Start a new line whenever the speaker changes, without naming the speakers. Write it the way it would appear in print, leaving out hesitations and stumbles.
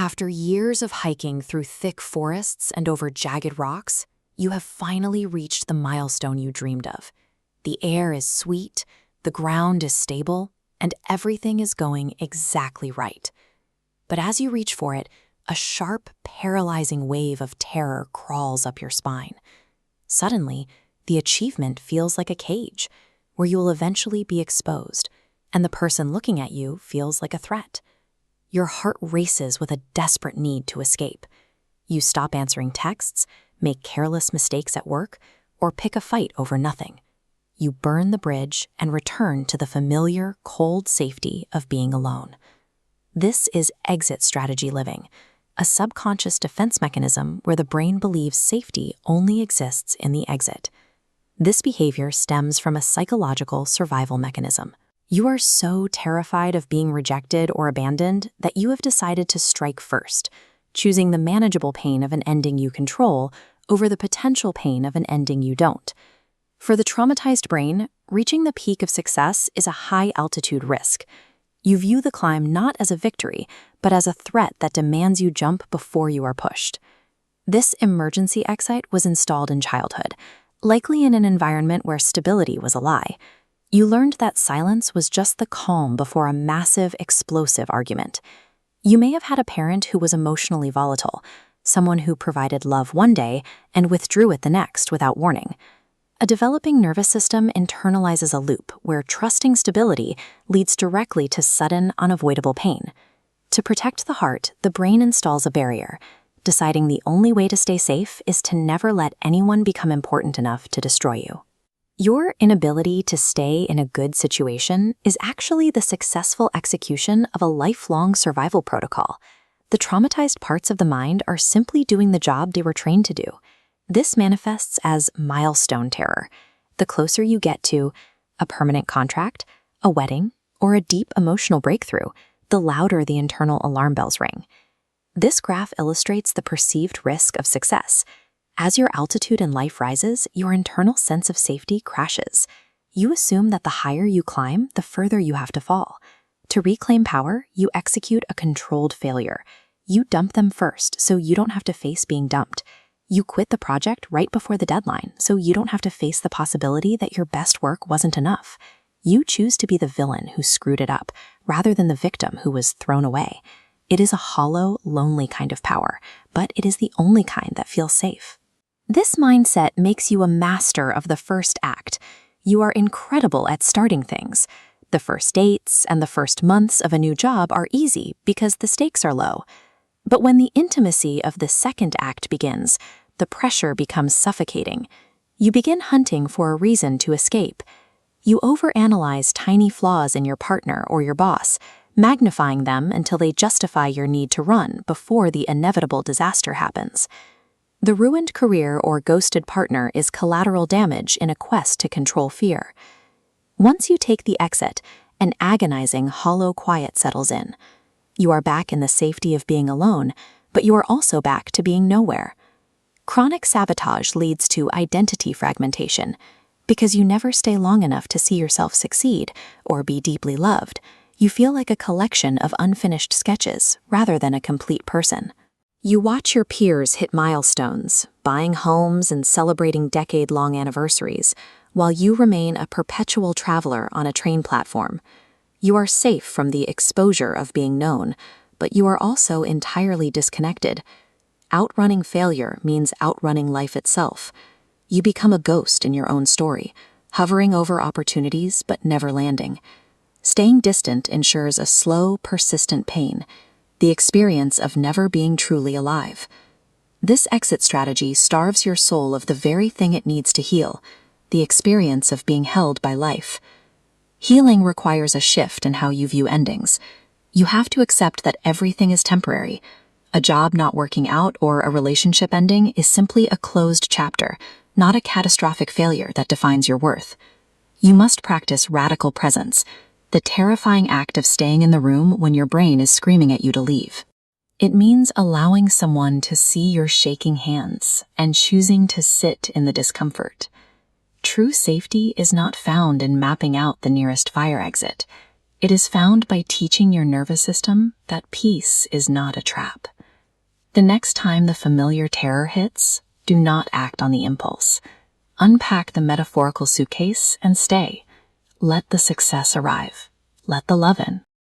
After years of hiking through thick forests and over jagged rocks, you have finally reached the milestone you dreamed of. The air is sweet, the ground is stable, and everything is going exactly right. But as you reach for it, a sharp, paralyzing wave of terror crawls up your spine. Suddenly, the achievement feels like a cage, where you will eventually be exposed, and the person looking at you feels like a threat. Your heart races with a desperate need to escape. You stop answering texts, make careless mistakes at work, or pick a fight over nothing. You burn the bridge and return to the familiar, cold safety of being alone. This is exit strategy living, a subconscious defense mechanism where the brain believes safety only exists in the exit. This behavior stems from a psychological survival mechanism. You are so terrified of being rejected or abandoned that you have decided to strike first, choosing the manageable pain of an ending you control over the potential pain of an ending you don't. For the traumatized brain, reaching the peak of success is a high-altitude risk. You view the climb not as a victory, but as a threat that demands you jump before you are pushed. This emergency exit was installed in childhood, likely in an environment where stability was a lie. You learned that silence was just the calm before a massive, explosive argument. You may have had a parent who was emotionally volatile, someone who provided love one day and withdrew it the next without warning. A developing nervous system internalizes a loop where trusting stability leads directly to sudden, unavoidable pain. To protect the heart, the brain installs a barrier, deciding the only way to stay safe is to never let anyone become important enough to destroy you. Your inability to stay in a good situation is actually the successful execution of a lifelong survival protocol. The traumatized parts of the mind are simply doing the job they were trained to do. This manifests as milestone terror. The closer you get to a permanent contract, a wedding, or a deep emotional breakthrough, the louder the internal alarm bells ring. This graph illustrates the perceived risk of success. As your altitude in life rises, your internal sense of safety crashes. You assume that the higher you climb, the further you have to fall. To reclaim power, you execute a controlled failure. You dump them first, so you don't have to face being dumped. You quit the project right before the deadline, so you don't have to face the possibility that your best work wasn't enough. You choose to be the villain who screwed it up, rather than the victim who was thrown away. It is a hollow, lonely kind of power, but it is the only kind that feels safe. This mindset makes you a master of the first act. You are incredible at starting things. The first dates and the first months of a new job are easy because the stakes are low. But when the intimacy of the second act begins, the pressure becomes suffocating. You begin hunting for a reason to escape. You overanalyze tiny flaws in your partner or your boss, magnifying them until they justify your need to run before the inevitable disaster happens. The ruined career or ghosted partner is collateral damage in a quest to control fear. Once you take the exit, an agonizing, hollow quiet settles in. You are back in the safety of being alone, but you are also back to being nowhere. Chronic sabotage leads to identity fragmentation. Because you never stay long enough to see yourself succeed or be deeply loved, you feel like a collection of unfinished sketches rather than a complete person. You watch your peers hit milestones, buying homes and celebrating decade-long anniversaries, while you remain a perpetual traveler on a train platform. You are safe from the exposure of being known, but you are also entirely disconnected. Outrunning failure means outrunning life itself. You become a ghost in your own story, hovering over opportunities but never landing. Staying distant ensures a slow, persistent pain, the experience of never being truly alive. This exit strategy starves your soul of the very thing it needs to heal, the experience of being held by life. Healing requires a shift in how you view endings. You have to accept that everything is temporary. A job not working out or a relationship ending is simply a closed chapter, not a catastrophic failure that defines your worth. You must practice radical presence, the terrifying act of staying in the room when your brain is screaming at you to leave. It means allowing someone to see your shaking hands and choosing to sit in the discomfort. True safety is not found in mapping out the nearest fire exit. It is found by teaching your nervous system that peace is not a trap. The next time the familiar terror hits, do not act on the impulse. Unpack the metaphorical suitcase and stay. Let the success arrive. Let the love in.